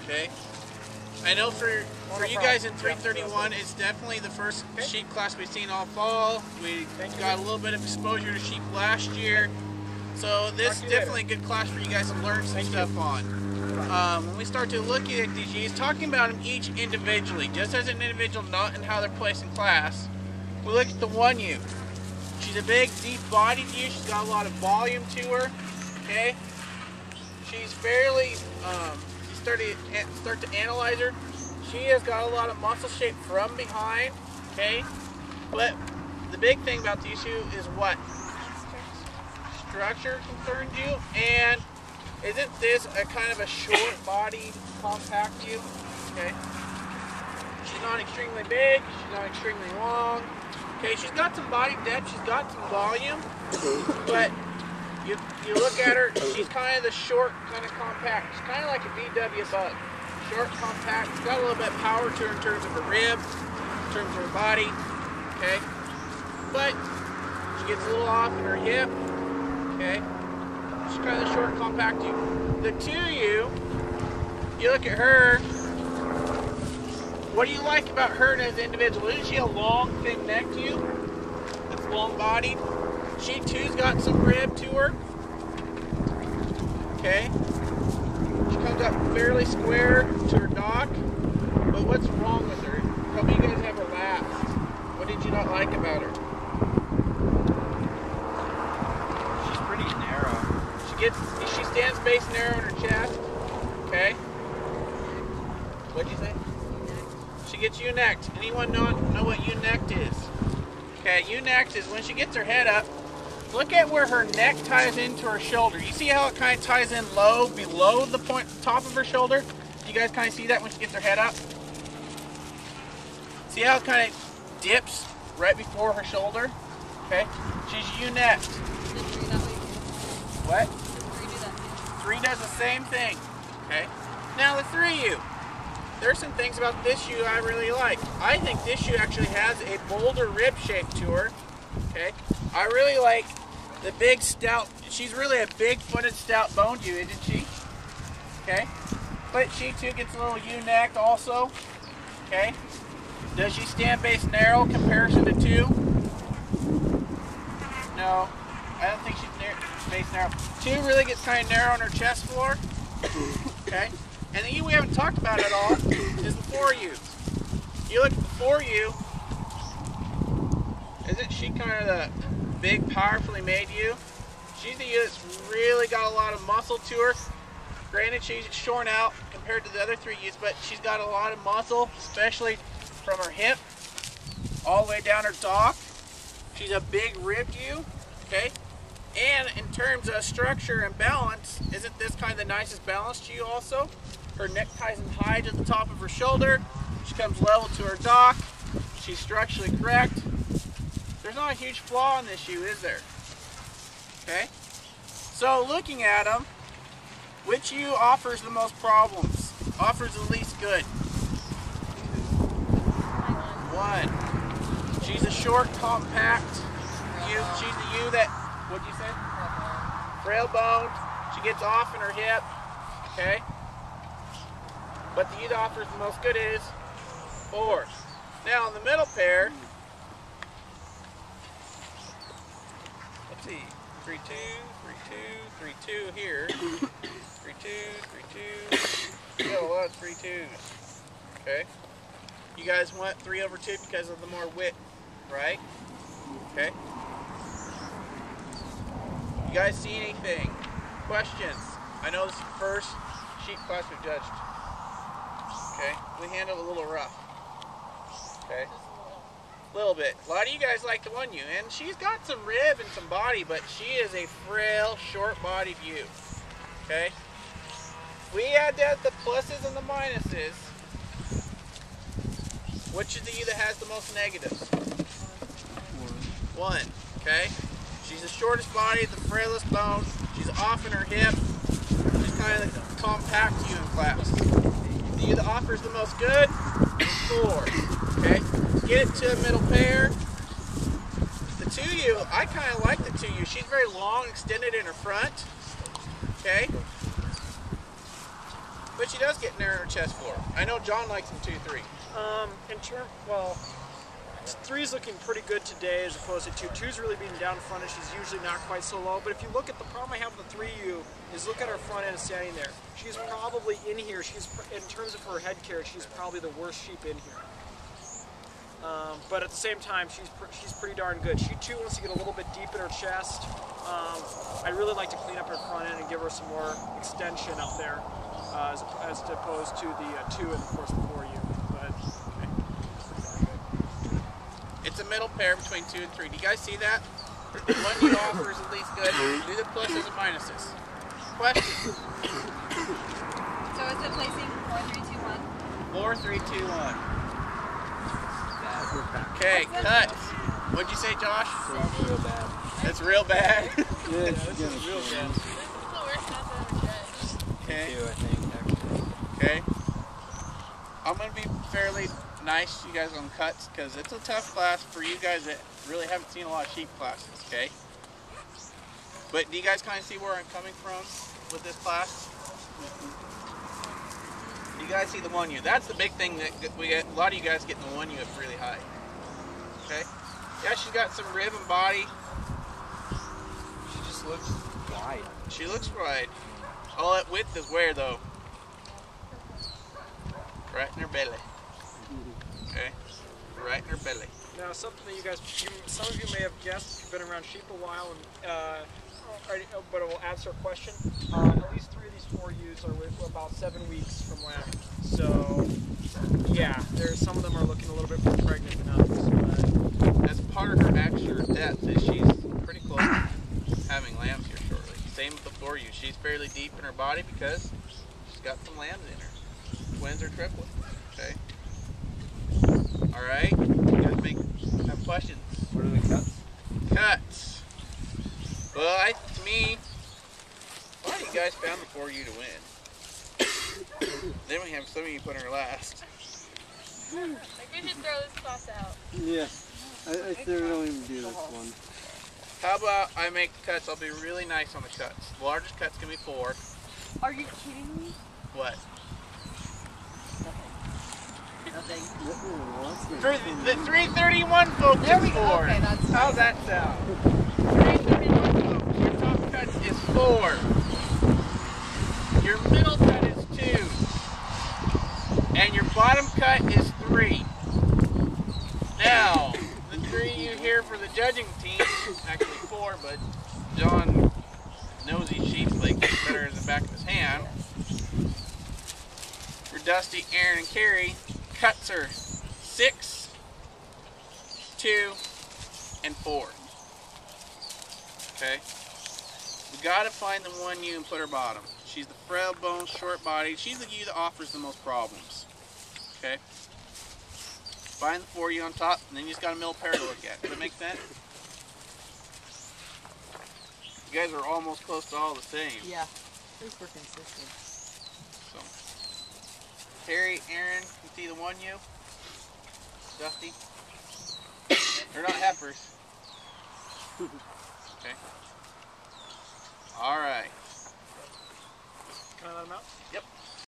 Okay. I know for you guys in 331, it's definitely the first sheep class we've seen all fall. We got a little bit of exposure to sheep last year. So this is definitely a good class for you guys to learn some stuff on. When we start to look at these ewes, talking about them each individually, just as an individual, not in how they're placed in class, we look at the one ewe. She's a big, deep-bodied ewe. She's got a lot of volume to her. Okay, she's fairly. Start to analyze her. She has got a lot of muscle shape from behind. Okay, but the big thing about these ewes is what? Structure concerns you, and isn't this a kind of a short-bodied, compact ewe? Okay, she's not extremely big. She's not extremely long. Okay, she's got some body depth. She's got some volume, but you look at her, she's kind of the short, kind of compact. She's kind of like a VW bug. Short, compact. She's got a little bit of power to her in terms of her ribs, in terms of her body. Okay, but she gets a little off in her hip. Okay, she's kind of the short, compact ewe. The two ewe, you look at her. What do you like about her as an individual? Isn't she a long, thin necked ewe? That's long bodied. She too's got some rib to her. Okay. She comes up fairly square to her dock. But what's wrong with her? How many of you guys have her last? What did you not like about her? She's pretty narrow. She stands base narrow in her chest. Okay. What'd you say? She gets ewe-necked. Anyone know what ewe-necked is? Okay, ewe-necked is when she gets her head up. Look at where her neck ties into her shoulder. You see how it kind of ties in low, below the top of her shoulder? Do you guys kind of see that when she gets her head up? See how it kind of dips right before her shoulder? Okay, she's ewe-necked. What? 3 does the same thing. Okay, now the 3 ewe. There's some things about this ewe I really like. I think this ewe actually has a bolder rib shape to her. Okay, I really like the big stout. She's really a big-footed, stout-boned ewe, isn't she? Okay, but she too gets a little ewe-necked also. Okay, does she stand base narrow comparison to 2? No, I don't think she's base narrow. 2 really gets kind of narrow on her chest floor. Okay. And the ewe we haven't talked about at all is the 4 ewe. You look at the 4 ewe, isn't she kind of the big, powerfully made ewe? She's the ewe that's really got a lot of muscle to her. Granted, she's shorn out compared to the other 3 ewes, but she's got a lot of muscle, especially from her hip all the way down her dock. She's a big ribbed ewe, okay? And in terms of structure and balance, isn't this kind of the nicest balanced ewe also? Her neck ties in high to the top of her shoulder. She comes level to her dock. She's structurally correct. There's not a huge flaw in this ewe, is there? Okay? So looking at them, which ewe offers the most problems? Offers the least good? 1. She's a short, compact ewe. She's the ewe that, what'd you say? Frail boned. She gets off in her hip. Okay? But the ewe that offers the most good is 4. Now in the middle pair, let's see, 3-2, 3-2, 3-2 here, 3-2, 3-2. We have a lot of 3-2s. Okay. You guys want 3/2 because of the more width, right? Okay. You guys see anything? Questions? I know this is the first sheep class we've judged. Okay, we handled it a little rough. Okay, a little bit. A lot of you guys like the 1 ewe, and she's got some rib and some body, but she is a frail, short-bodied ewe. Okay, we add that the pluses and the minuses. Which is the ewe that has the most negatives? 1. Okay, she's the shortest body, the frailest bone. She's off in her hip. She's kind of the compact ewe in class. The ewe that offers the most good is 4. Okay, get it to a middle pair. The 2 ewe, I kind of like the 2 ewe. She's very long, extended in her front. Okay, But she does get near her chest floor. I know John likes them 2-3. Well, 3's looking pretty good today as opposed to 2. 2's really being down front and she's usually not quite so low. But if you look at the problem I have with the 3U is look at her front end standing there. She's probably in here. In terms of her head care, she's probably the worst sheep in here. But at the same time, she's pretty darn good. She too wants to get a little bit deep in her chest. I really like to clean up her front end and give her some more extension out there, as opposed to the 2 and of course the 4U. But it's a middle pair between 2 and 3. Do you guys see that? One you offer is at least good. Do the pluses and minuses. Question. So is it placing 4, 3, 2, 1? 4, 3, 2, 1. Okay, cut. What'd you say, Josh? That's real bad. That's real bad? Yeah, this is real bad. This is the worst I've ever tried. Okay. I think, actually. Okay. I'm going to be fairly nice to you guys on cuts because it's a tough class for you guys that really haven't seen a lot of sheep classes, okay? But do you guys kind of see where I'm coming from with this class? You guys see the 1U. That's the big thing that we get. A lot of you guys getting the 1U up really high. Okay? Yeah, she's got some rib and body. She just looks wide. She looks wide. All that width is where though? Right in her belly. Okay? Right in her belly. now something that you guys, some of you may have guessed, you've been around sheep a while, but it will answer a question. At least 3 of these 4U's are about 7 weeks from lambing. So, yeah, some of them are looking a little bit more pregnant than others. That's part of her extra depth is she's pretty close to having lambs here shortly. Same with the 4U. She's fairly deep in her body because she's got some lambs in her. Twins or triplets. Okay. All right. You guys have questions? What are the cuts? Cuts. Well, to me, a lot of you guys found the 4U to win. Then we have some of you put her last. Like we should throw this class out. Yeah, I still don't even do this one. How about I make the cuts? I'll be really nice on the cuts. The largest cut's gonna be 4. Are you kidding me? What? Nothing. The 331 folks There is we 4. go. Okay, that's How's that sound? 331 folks. Your top cut is 4. Your middle cut is 2. And your bottom cut is 3. Now, the 3 you hear for the judging team, actually 4, but John knows these sheep like better in the back of his hand. For Dusty, Aaron, and Carrie, cuts are 6, 2, and 4. Okay? We gotta find the 1U and put her bottom. She's the frail bone, short body. She's the ewe that offers the most problems. Okay? Find the 4U on top, and then you just got a middle pair to look at. Does that make sense? You guys are almost close to all the same. Yeah. At least we're consistent. So, Terry, Aaron, you see the 1U? Dusty? They're not heifers. Okay. Alright. Can I let them out? Yep.